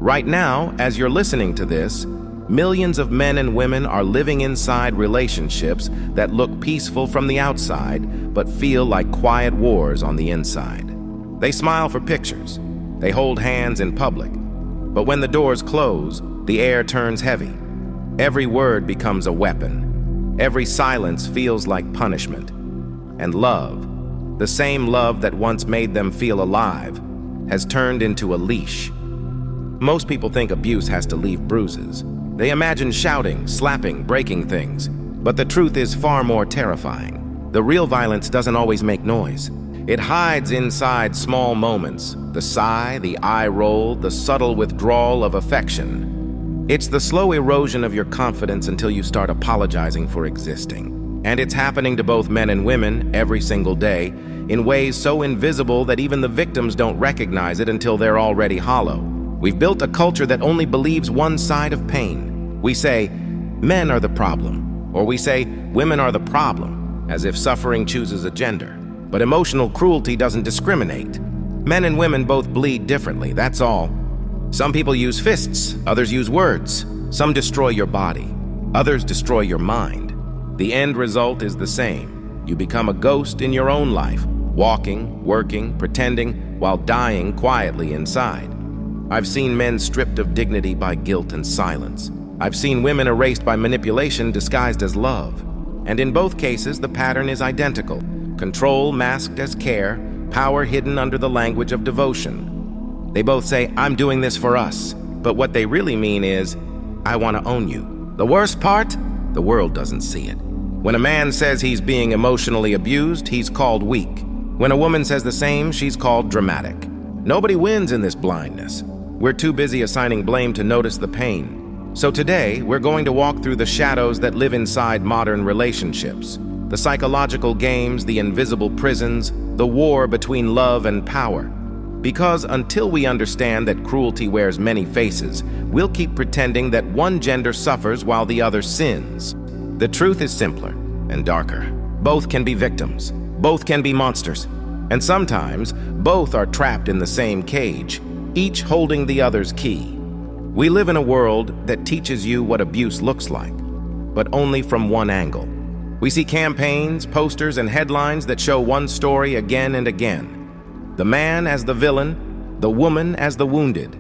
Right now, as you're listening to this, millions of men and women are living inside relationships that look peaceful from the outside, but feel like quiet wars on the inside. They smile for pictures. They hold hands in public. But when the doors close, the air turns heavy. Every word becomes a weapon. Every silence feels like punishment. And love, the same love that once made them feel alive, has turned into a leash. Most people think abuse has to leave bruises. They imagine shouting, slapping, breaking things. But the truth is far more terrifying. The real violence doesn't always make noise. It hides inside small moments, the sigh, the eye roll, the subtle withdrawal of affection. It's the slow erosion of your confidence until you start apologizing for existing. And it's happening to both men and women every single day in ways so invisible that even the victims don't recognize it until they're already hollow. We've built a culture that only believes one side of pain. We say, men are the problem, or we say, women are the problem, as if suffering chooses a gender. But emotional cruelty doesn't discriminate. Men and women both bleed differently, that's all. Some people use fists, others use words. Some destroy your body, others destroy your mind. The end result is the same. You become a ghost in your own life, walking, working, pretending, while dying quietly inside. I've seen men stripped of dignity by guilt and silence. I've seen women erased by manipulation disguised as love. And in both cases, the pattern is identical. Control masked as care, power hidden under the language of devotion. They both say, I'm doing this for us. But what they really mean is, I want to own you. The worst part? The world doesn't see it. When a man says he's being emotionally abused, he's called weak. When a woman says the same, she's called dramatic. Nobody wins in this blindness. We're too busy assigning blame to notice the pain. So today, we're going to walk through the shadows that live inside modern relationships. The psychological games, the invisible prisons, the war between love and power. Because until we understand that cruelty wears many faces, we'll keep pretending that one gender suffers while the other sins. The truth is simpler and darker. Both can be victims. Both can be monsters. And sometimes, both are trapped in the same cage, each holding the other's key. We live in a world that teaches you what abuse looks like, but only from one angle. We see campaigns, posters, and headlines that show one story again and again. The man as the villain, the woman as the wounded.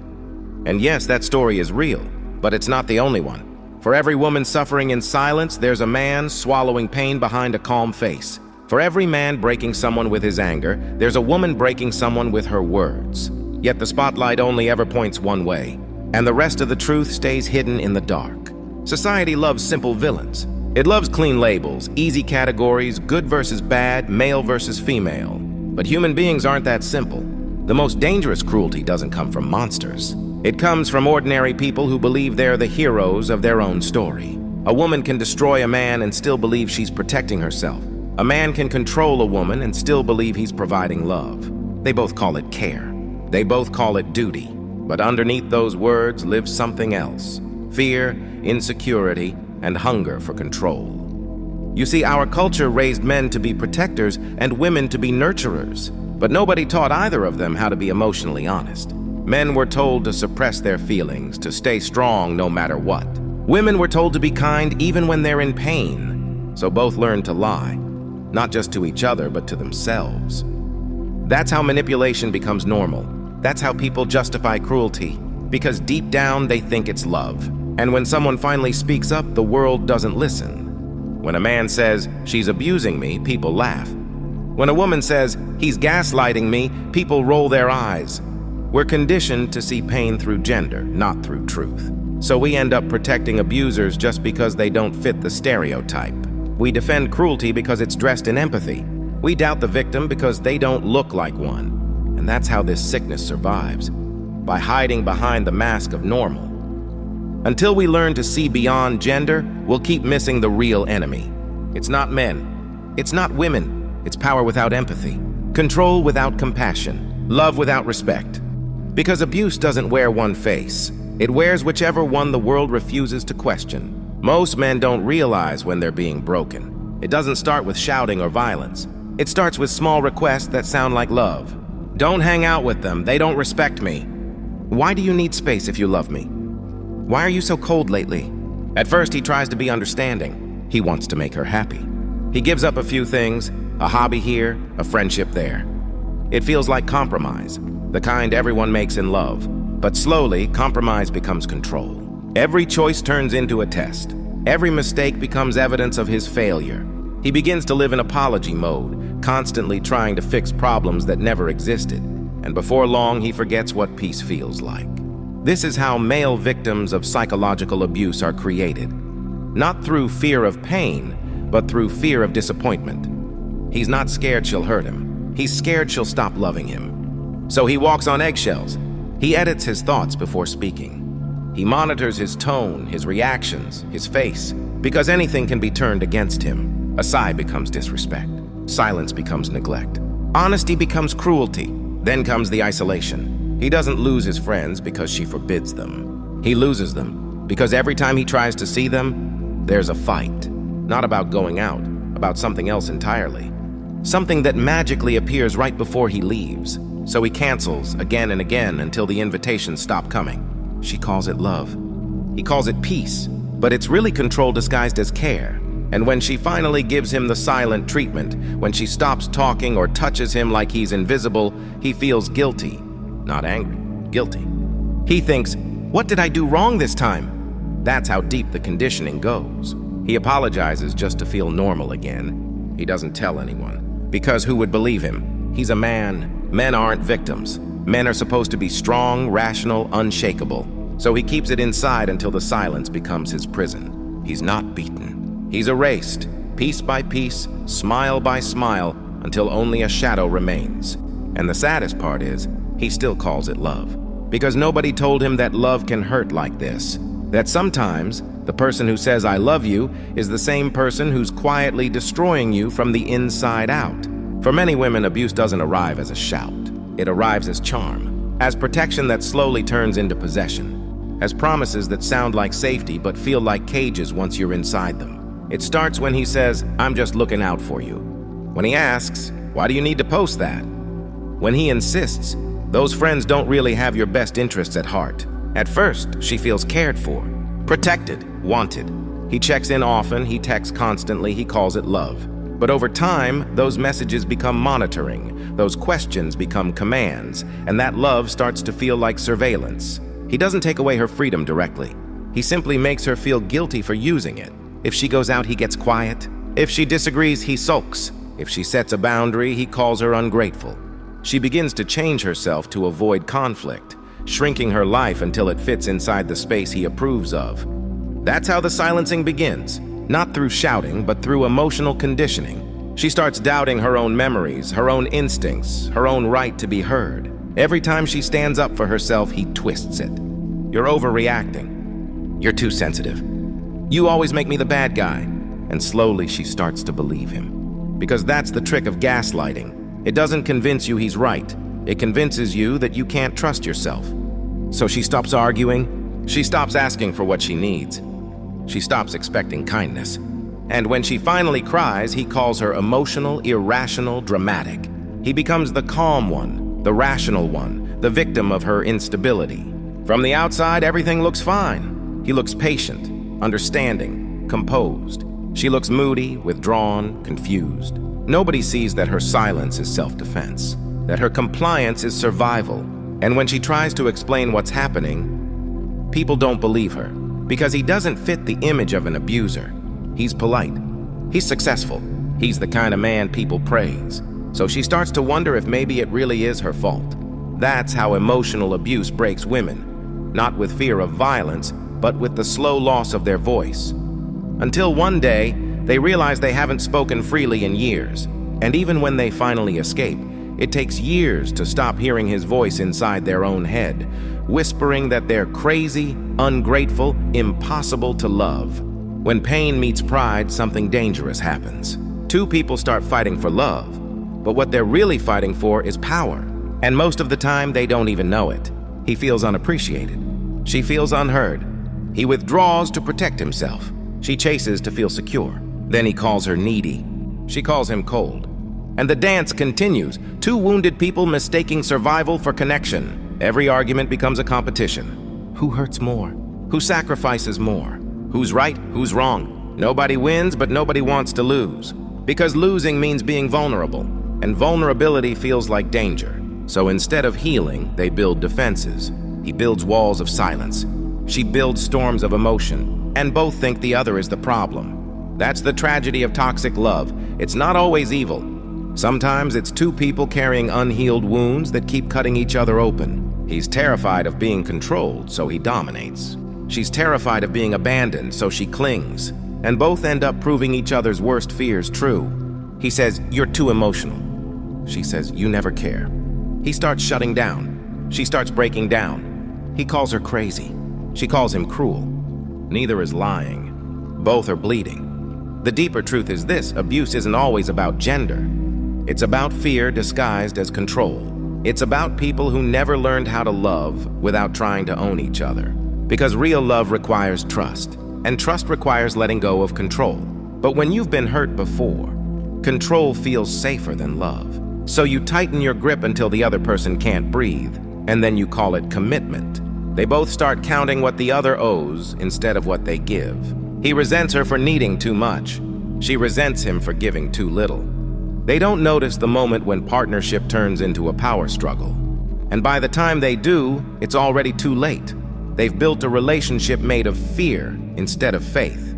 And yes, that story is real, but it's not the only one. For every woman suffering in silence, there's a man swallowing pain behind a calm face. For every man breaking someone with his anger, there's a woman breaking someone with her words. Yet the spotlight only ever points one way, and the rest of the truth stays hidden in the dark. Society loves simple villains. It loves clean labels, easy categories, good versus bad, male versus female. But human beings aren't that simple. The most dangerous cruelty doesn't come from monsters. It comes from ordinary people who believe they're the heroes of their own story. A woman can destroy a man and still believe she's protecting herself. A man can control a woman and still believe he's providing love. They both call it care. They both call it duty. But underneath those words lives something else. Fear, insecurity, and hunger for control. You see, our culture raised men to be protectors and women to be nurturers, but nobody taught either of them how to be emotionally honest. Men were told to suppress their feelings, to stay strong no matter what. Women were told to be kind even when they're in pain, so both learned to lie, not just to each other, but to themselves. That's how manipulation becomes normal. That's how people justify cruelty, because deep down they think it's love. And when someone finally speaks up, the world doesn't listen. When a man says, she's abusing me, people laugh. When a woman says, he's gaslighting me, people roll their eyes. We're conditioned to see pain through gender, not through truth. So we end up protecting abusers just because they don't fit the stereotype. We defend cruelty because it's dressed in empathy. We doubt the victim because they don't look like one. And that's how this sickness survives, by hiding behind the mask of normal. Until we learn to see beyond gender, we'll keep missing the real enemy. It's not men. It's not women. It's power without empathy. Control without compassion. Love without respect. Because abuse doesn't wear one face. It wears whichever one the world refuses to question. Most men don't realize when they're being broken. It doesn't start with shouting or violence. It starts with small requests that sound like love. Don't hang out with them. They don't respect me. Why do you need space if you love me? Why are you so cold lately? At first, he tries to be understanding. He wants to make her happy. He gives up a few things, a hobby here, a friendship there. It feels like compromise, the kind everyone makes in love. But slowly, compromise becomes control. Every choice turns into a test. Every mistake becomes evidence of his failure. He begins to live in apology mode, constantly trying to fix problems that never existed. And before long, he forgets what peace feels like. This is how male victims of psychological abuse are created. Not through fear of pain, but through fear of disappointment. He's not scared she'll hurt him. He's scared she'll stop loving him. So he walks on eggshells. He edits his thoughts before speaking. He monitors his tone, his reactions, his face, because anything can be turned against him. A sigh becomes disrespect. Silence becomes neglect. Honesty becomes cruelty. Then comes the isolation. He doesn't lose his friends because she forbids them. He loses them because every time he tries to see them, there's a fight. Not about going out, about something else entirely. Something that magically appears right before he leaves. So he cancels again and again until the invitations stop coming. She calls it love. He calls it peace, but it's really control disguised as care. And when she finally gives him the silent treatment, when she stops talking or touches him like he's invisible, he feels guilty. Not angry, guilty. He thinks, what did I do wrong this time? That's how deep the conditioning goes. He apologizes just to feel normal again. He doesn't tell anyone, because who would believe him? He's a man. Men aren't victims. Men are supposed to be strong, rational, unshakable. So he keeps it inside until the silence becomes his prison. He's not beaten. He's erased, piece by piece, smile by smile, until only a shadow remains. And the saddest part is, he still calls it love. Because nobody told him that love can hurt like this. That sometimes, the person who says I love you is the same person who's quietly destroying you from the inside out. For many women, abuse doesn't arrive as a shout. It arrives as charm, as protection that slowly turns into possession, as promises that sound like safety but feel like cages once you're inside them. It starts when he says, I'm just looking out for you. When he asks, why do you need to post that? When he insists, those friends don't really have your best interests at heart. At first, she feels cared for, protected, wanted. He checks in often, he texts constantly, he calls it love. But over time, those messages become monitoring, those questions become commands, and that love starts to feel like surveillance. He doesn't take away her freedom directly. He simply makes her feel guilty for using it. If she goes out, he gets quiet. If she disagrees, he sulks. If she sets a boundary, he calls her ungrateful. She begins to change herself to avoid conflict, shrinking her life until it fits inside the space he approves of. That's how the silencing begins, not through shouting, but through emotional conditioning. She starts doubting her own memories, her own instincts, her own right to be heard. Every time she stands up for herself, he twists it. You're overreacting. You're too sensitive. You always make me the bad guy. And slowly she starts to believe him. Because that's the trick of gaslighting. It doesn't convince you he's right. It convinces you that you can't trust yourself. So she stops arguing. She stops asking for what she needs. She stops expecting kindness. And when she finally cries, he calls her emotional, irrational, dramatic. He becomes the calm one, the rational one, the victim of her instability. From the outside, everything looks fine. He looks patient, understanding, composed. She looks moody, withdrawn, confused. Nobody sees that her silence is self-defense, that her compliance is survival. And when she tries to explain what's happening, people don't believe her, because he doesn't fit the image of an abuser. He's polite. He's successful. He's the kind of man people praise. So she starts to wonder if maybe it really is her fault. That's how emotional abuse breaks women, not with fear of violence, but with the slow loss of their voice. Until one day, they realize they haven't spoken freely in years. And even when they finally escape, it takes years to stop hearing his voice inside their own head, whispering that they're crazy, ungrateful, impossible to love. When pain meets pride, something dangerous happens. Two people start fighting for love, but what they're really fighting for is power. And most of the time, they don't even know it. He feels unappreciated. She feels unheard. He withdraws to protect himself. She chases to feel secure. Then he calls her needy. She calls him cold. And the dance continues, two wounded people mistaking survival for connection. Every argument becomes a competition. Who hurts more? Who sacrifices more? Who's right? Who's wrong? Nobody wins, but nobody wants to lose. Because losing means being vulnerable, and vulnerability feels like danger. So instead of healing, they build defenses. He builds walls of silence. She builds storms of emotion, and both think the other is the problem. That's the tragedy of toxic love. It's not always evil. Sometimes it's two people carrying unhealed wounds that keep cutting each other open. He's terrified of being controlled, so he dominates. She's terrified of being abandoned, so she clings. And both end up proving each other's worst fears true. He says, "You're too emotional." She says, "You never care." He starts shutting down. She starts breaking down. He calls her crazy. She calls him cruel. Neither is lying. Both are bleeding. The deeper truth is this: abuse isn't always about gender. It's about fear disguised as control. It's about people who never learned how to love without trying to own each other. Because real love requires trust, and trust requires letting go of control. But when you've been hurt before, control feels safer than love. So you tighten your grip until the other person can't breathe, and then you call it commitment. They both start counting what the other owes instead of what they give. He resents her for needing too much. She resents him for giving too little. They don't notice the moment when partnership turns into a power struggle. And by the time they do, it's already too late. They've built a relationship made of fear instead of faith.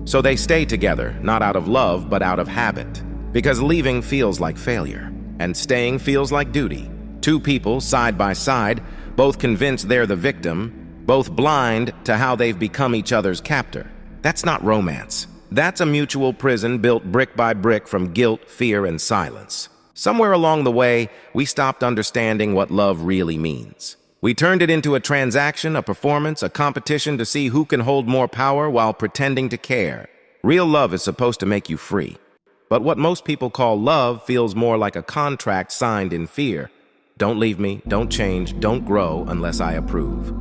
So they stay together, not out of love, but out of habit. Because leaving feels like failure, and staying feels like duty. Two people, side by side, both convinced they're the victim, both blind to how they've become each other's captor. That's not romance. That's a mutual prison built brick by brick from guilt, fear, and silence. Somewhere along the way, we stopped understanding what love really means. We turned it into a transaction, a performance, a competition to see who can hold more power while pretending to care. Real love is supposed to make you free. But what most people call love feels more like a contract signed in fear. Don't leave me, don't change, don't grow unless I approve.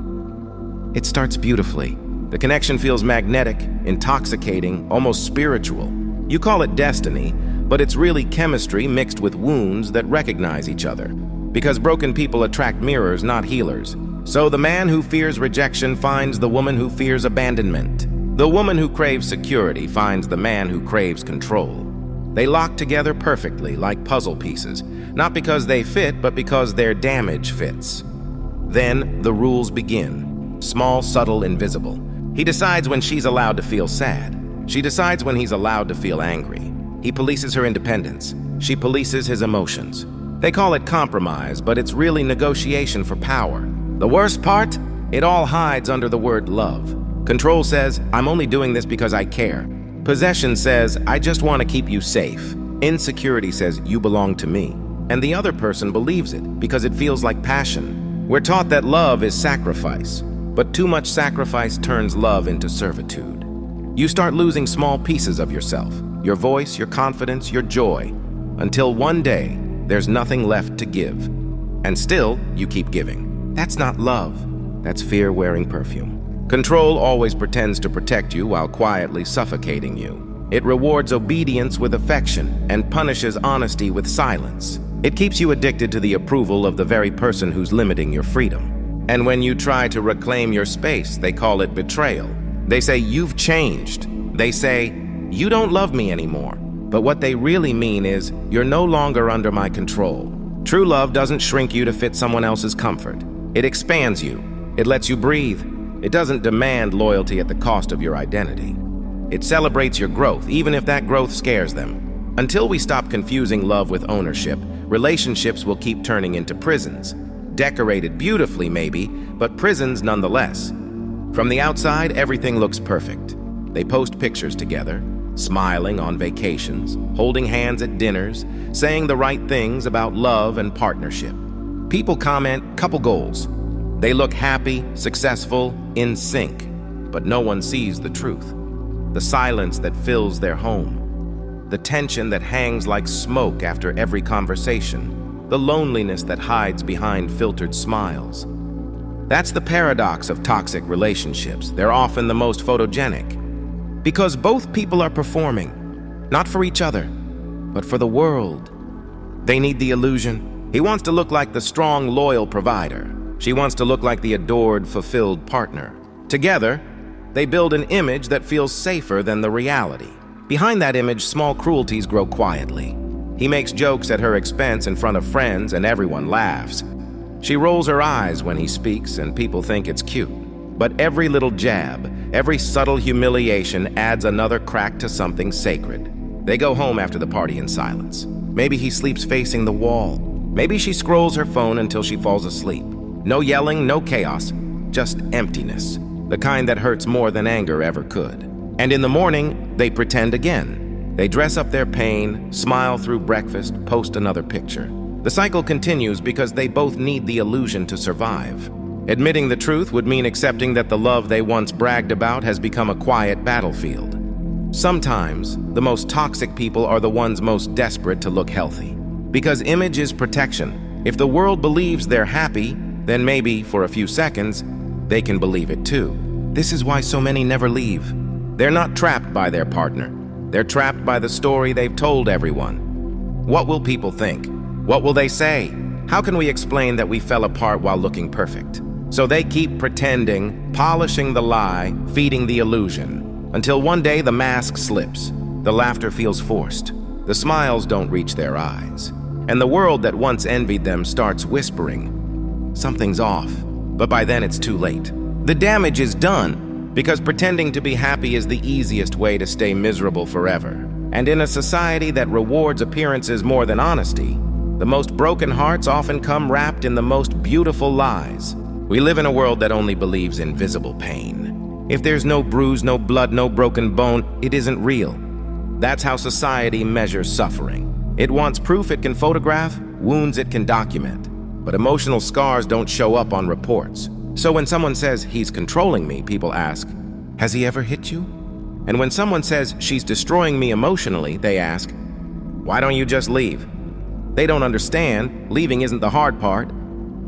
It starts beautifully. The connection feels magnetic, intoxicating, almost spiritual. You call it destiny, but it's really chemistry mixed with wounds that recognize each other. Because broken people attract mirrors, not healers. So the man who fears rejection finds the woman who fears abandonment. The woman who craves security finds the man who craves control. They lock together perfectly, like puzzle pieces, not because they fit, but because their damage fits. Then the rules begin. Small, subtle, invisible. He decides when she's allowed to feel sad. She decides when he's allowed to feel angry. He polices her independence. She polices his emotions. They call it compromise, but it's really negotiation for power. The worst part? It all hides under the word love. Control says, "I'm only doing this because I care." Possession says, "I just want to keep you safe." Insecurity says, "You belong to me." And the other person believes it because it feels like passion. We're taught that love is sacrifice, but too much sacrifice turns love into servitude. You start losing small pieces of yourself, your voice, your confidence, your joy, until one day there's nothing left to give. And still, you keep giving. That's not love. That's fear wearing perfume. Control always pretends to protect you while quietly suffocating you. It rewards obedience with affection and punishes honesty with silence. It keeps you addicted to the approval of the very person who's limiting your freedom. And when you try to reclaim your space, they call it betrayal. They say, "You've changed." They say, "You don't love me anymore." But what they really mean is, "You're no longer under my control." True love doesn't shrink you to fit someone else's comfort. It expands you. It lets you breathe. It doesn't demand loyalty at the cost of your identity. It celebrates your growth, even if that growth scares them. Until we stop confusing love with ownership, relationships will keep turning into prisons. Decorated beautifully, maybe, but prisons nonetheless. From the outside, everything looks perfect. They post pictures together, smiling on vacations, holding hands at dinners, saying the right things about love and partnership. People comment, "Couple goals." They look happy, successful, in sync, but no one sees the truth. The silence that fills their home, the tension that hangs like smoke after every conversation, the loneliness that hides behind filtered smiles. That's the paradox of toxic relationships. They're often the most photogenic. Because both people are performing, not for each other, but for the world. They need the illusion. He wants to look like the strong, loyal provider. She wants to look like the adored, fulfilled partner. Together, they build an image that feels safer than the reality. Behind that image, small cruelties grow quietly. He makes jokes at her expense in front of friends, and everyone laughs. She rolls her eyes when he speaks, and people think it's cute. But every little jab, every subtle humiliation adds another crack to something sacred. They go home after the party in silence. Maybe he sleeps facing the wall. Maybe she scrolls her phone until she falls asleep. No yelling, no chaos, just emptiness. The kind that hurts more than anger ever could. And in the morning, they pretend again. They dress up their pain, smile through breakfast, post another picture. The cycle continues because they both need the illusion to survive. Admitting the truth would mean accepting that the love they once bragged about has become a quiet battlefield. Sometimes, the most toxic people are the ones most desperate to look healthy. Because image is protection. If the world believes they're happy, then maybe, for a few seconds, they can believe it too. This is why so many never leave. They're not trapped by their partner. They're trapped by the story they've told everyone. What will people think? What will they say? How can we explain that we fell apart while looking perfect? So they keep pretending, polishing the lie, feeding the illusion. Until one day the mask slips, the laughter feels forced, the smiles don't reach their eyes, and the world that once envied them starts whispering, something's off, but by then it's too late. The damage is done, because pretending to be happy is the easiest way to stay miserable forever. And in a society that rewards appearances more than honesty, the most broken hearts often come wrapped in the most beautiful lies. We live in a world that only believes in visible pain. If there's no bruise, no blood, no broken bone, it isn't real. That's how society measures suffering. It wants proof it can photograph, wounds it can document. But emotional scars don't show up on reports. So when someone says, he's controlling me, people ask, has he ever hit you? And when someone says, she's destroying me emotionally, they ask, why don't you just leave? They don't understand, leaving isn't the hard part.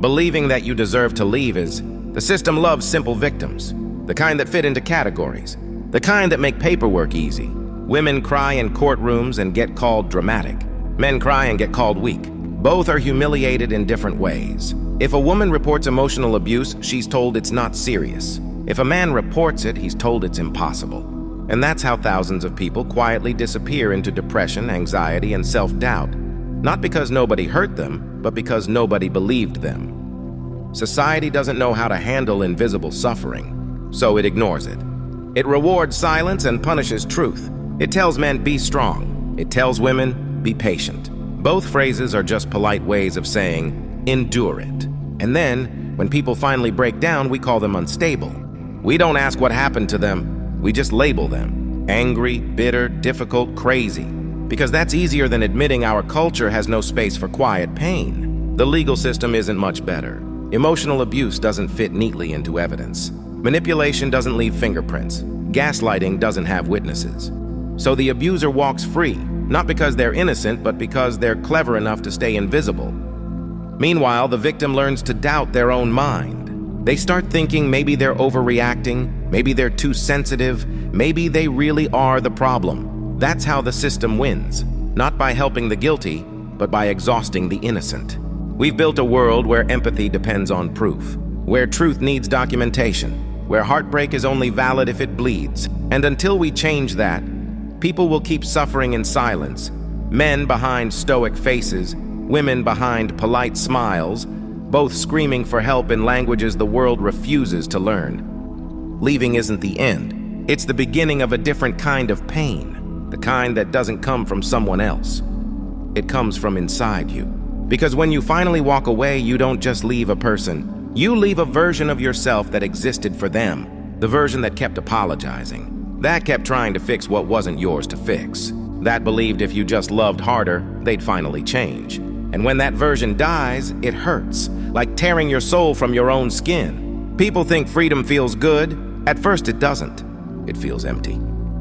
Believing that you deserve to leave is, the system loves simple victims. The kind that fit into categories. The kind that make paperwork easy. Women cry in courtrooms and get called dramatic. Men cry and get called weak. Both are humiliated in different ways. If a woman reports emotional abuse, she's told it's not serious. If a man reports it, he's told it's impossible. And that's how thousands of people quietly disappear into depression, anxiety, and self-doubt. Not because nobody hurt them, but because nobody believed them. Society doesn't know how to handle invisible suffering. So it ignores it. It rewards silence and punishes truth. It tells men, be strong. It tells women, be patient. Both phrases are just polite ways of saying, endure it. And then, when people finally break down, we call them unstable. We don't ask what happened to them, we just label them. Angry, bitter, difficult, crazy. Because that's easier than admitting our culture has no space for quiet pain. The legal system isn't much better. Emotional abuse doesn't fit neatly into evidence. Manipulation doesn't leave fingerprints. Gaslighting doesn't have witnesses. So the abuser walks free, not because they're innocent, but because they're clever enough to stay invisible. Meanwhile, the victim learns to doubt their own mind. They start thinking maybe they're overreacting, maybe they're too sensitive, maybe they really are the problem. That's how the system wins, not by helping the guilty, but by exhausting the innocent. We've built a world where empathy depends on proof, where truth needs documentation, where heartbreak is only valid if it bleeds. And until we change that, people will keep suffering in silence. Men behind stoic faces, women behind polite smiles, both screaming for help in languages the world refuses to learn. Leaving isn't the end. It's the beginning of a different kind of pain, the kind that doesn't come from someone else. It comes from inside you. Because when you finally walk away, you don't just leave a person. You leave a version of yourself that existed for them, the version that kept apologizing, that kept trying to fix what wasn't yours to fix, that believed if you just loved harder, they'd finally change. And when that version dies, it hurts, like tearing your soul from your own skin. People think freedom feels good. At first it doesn't. It feels empty,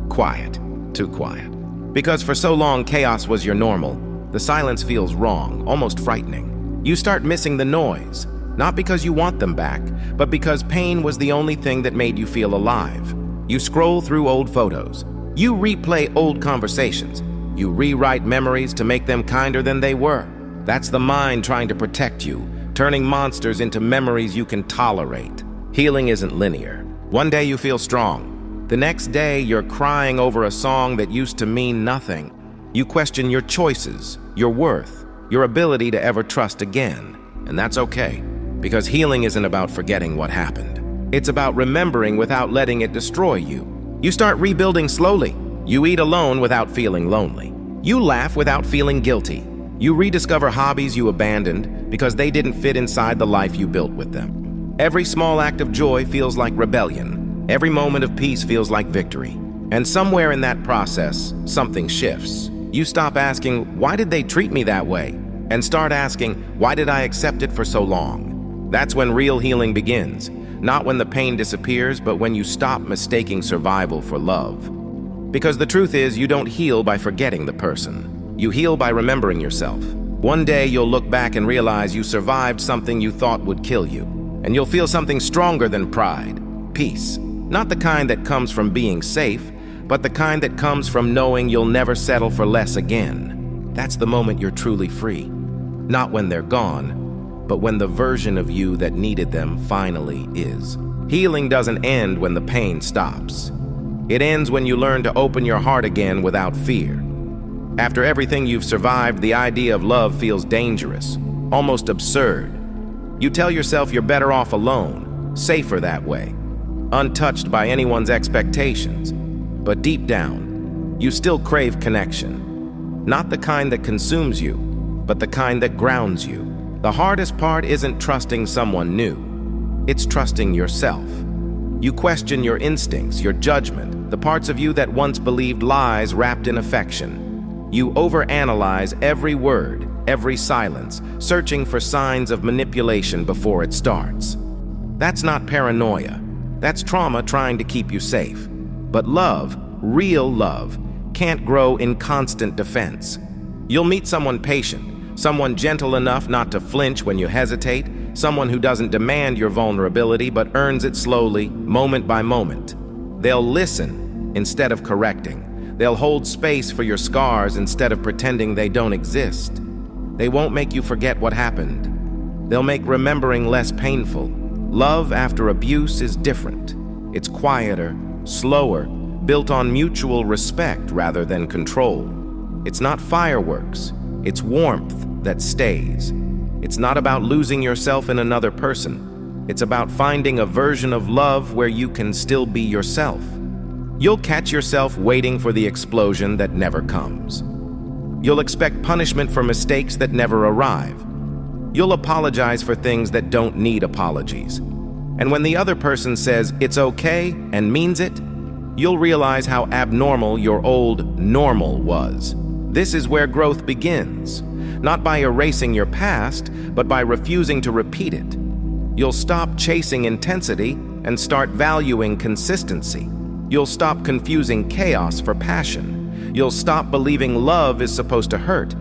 quiet, too quiet. Because for so long chaos was your normal, the silence feels wrong, almost frightening. You start missing the noise. Not because you want them back, but because pain was the only thing that made you feel alive. You scroll through old photos. You replay old conversations. You rewrite memories to make them kinder than they were. That's the mind trying to protect you, turning monsters into memories you can tolerate. Healing isn't linear. One day you feel strong. The next day you're crying over a song that used to mean nothing. You question your choices, your worth, your ability to ever trust again. And that's okay, because healing isn't about forgetting what happened. It's about remembering without letting it destroy you. You start rebuilding slowly. You eat alone without feeling lonely. You laugh without feeling guilty. You rediscover hobbies you abandoned because they didn't fit inside the life you built with them. Every small act of joy feels like rebellion. Every moment of peace feels like victory. And somewhere in that process, something shifts. You stop asking, why did they treat me that way? And start asking, why did I accept it for so long? That's when real healing begins. Not when the pain disappears, but when you stop mistaking survival for love. Because the truth is, you don't heal by forgetting the person. You heal by remembering yourself. One day you'll look back and realize you survived something you thought would kill you. And you'll feel something stronger than pride. Peace. Not the kind that comes from being safe, but the kind that comes from knowing you'll never settle for less again. That's the moment you're truly free. Not when they're gone, but when the version of you that needed them finally is. Healing doesn't end when the pain stops. It ends when you learn to open your heart again without fear. After everything you've survived, the idea of love feels dangerous, almost absurd. You tell yourself you're better off alone, safer that way, untouched by anyone's expectations. But deep down, you still crave connection. Not the kind that consumes you, but the kind that grounds you. The hardest part isn't trusting someone new. It's trusting yourself. You question your instincts, your judgment, the parts of you that once believed lies wrapped in affection. You overanalyze every word, every silence, searching for signs of manipulation before it starts. That's not paranoia. That's trauma trying to keep you safe. But love, real love, can't grow in constant defense. You'll meet someone patient, someone gentle enough not to flinch when you hesitate, someone who doesn't demand your vulnerability but earns it slowly, moment by moment. They'll listen instead of correcting. They'll hold space for your scars instead of pretending they don't exist. They won't make you forget what happened. They'll make remembering less painful. Love after abuse is different. It's quieter, slower, built on mutual respect rather than control. It's not fireworks. It's warmth that stays. It's not about losing yourself in another person. It's about finding a version of love where you can still be yourself. You'll catch yourself waiting for the explosion that never comes. You'll expect punishment for mistakes that never arrive. You'll apologize for things that don't need apologies. And when the other person says it's okay and means it, you'll realize how abnormal your old normal was. This is where growth begins, not by erasing your past, but by refusing to repeat it. You'll stop chasing intensity and start valuing consistency. You'll stop confusing chaos for passion. You'll stop believing love is supposed to hurt.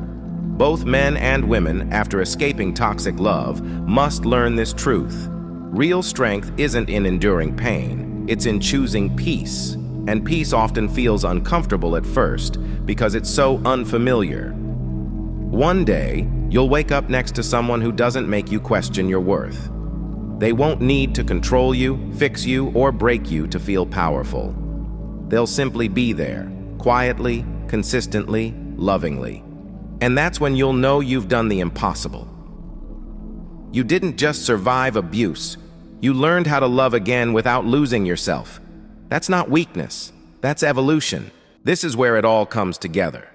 Both men and women, after escaping toxic love, must learn this truth. Real strength isn't in enduring pain, it's in choosing peace. And peace often feels uncomfortable at first because it's so unfamiliar. One day, you'll wake up next to someone who doesn't make you question your worth. They won't need to control you, fix you, or break you to feel powerful. They'll simply be there, quietly, consistently, lovingly. And that's when you'll know you've done the impossible. You didn't just survive abuse. You learned how to love again without losing yourself. That's not weakness. That's evolution. This is where it all comes together.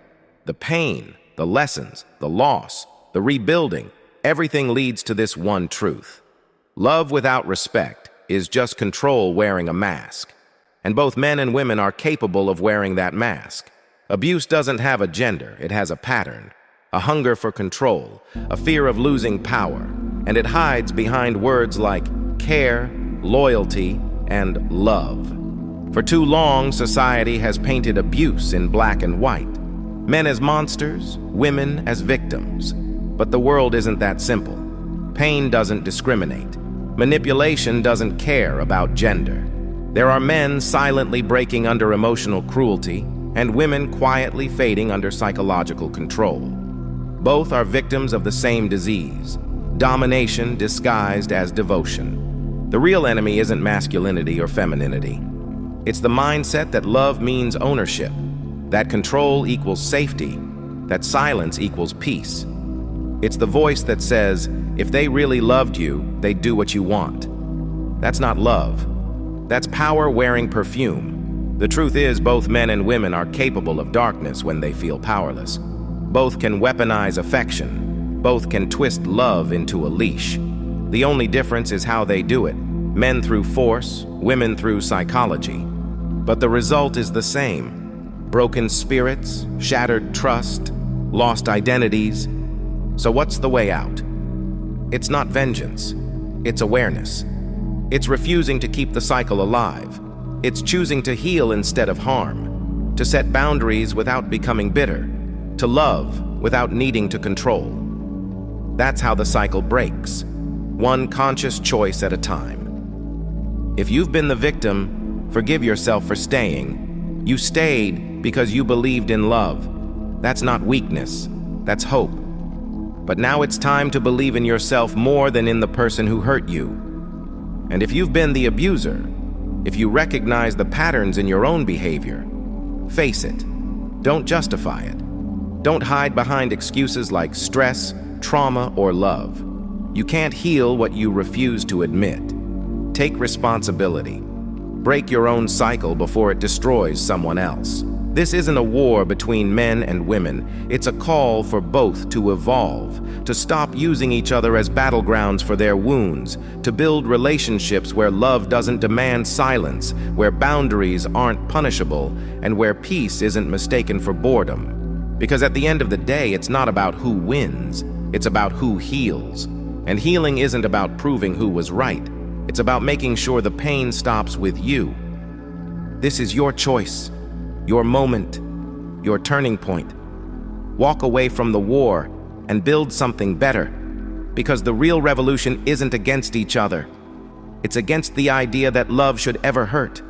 The pain, the lessons, the loss, the rebuilding, everything leads to this one truth. Love without respect is just control wearing a mask. And both men and women are capable of wearing that mask. Abuse doesn't have a gender, it has a pattern. A hunger for control, a fear of losing power. And it hides behind words like care, loyalty, and love. For too long, society has painted abuse in black and white. Men as monsters, women as victims. But the world isn't that simple. Pain doesn't discriminate. Manipulation doesn't care about gender. There are men silently breaking under emotional cruelty and women quietly fading under psychological control. Both are victims of the same disease. domination disguised as devotion. The real enemy isn't masculinity or femininity. It's the mindset that love means ownership, that control equals safety, that silence equals peace. It's the voice that says, if they really loved you, they'd do what you want. That's not love. That's power wearing perfume. The truth is, both men and women are capable of darkness when they feel powerless. Both can weaponize affection. Both can twist love into a leash. The only difference is how they do it. Men through force, women through psychology. But the result is the same. Broken spirits, shattered trust, lost identities. So what's the way out? It's not vengeance. It's awareness. It's refusing to keep the cycle alive. It's choosing to heal instead of harm, to set boundaries without becoming bitter, to love without needing to control. That's how the cycle breaks, one conscious choice at a time. If you've been the victim, forgive yourself for staying. You stayed because you believed in love. That's not weakness, that's hope. But now it's time to believe in yourself more than in the person who hurt you. And if you've been the abuser, if you recognize the patterns in your own behavior, face it. Don't justify it. Don't hide behind excuses like stress, trauma, or love. You can't heal what you refuse to admit. Take responsibility. Break your own cycle before it destroys someone else. This isn't a war between men and women. It's a call for both to evolve, to stop using each other as battlegrounds for their wounds, to build relationships where love doesn't demand silence, where boundaries aren't punishable, and where peace isn't mistaken for boredom. Because at the end of the day, it's not about who wins, it's about who heals. And healing isn't about proving who was right. It's about making sure the pain stops with you. This is your choice. Your moment, your turning point. Walk away from the war and build something better, because the real revolution isn't against each other. It's against the idea that love should ever hurt.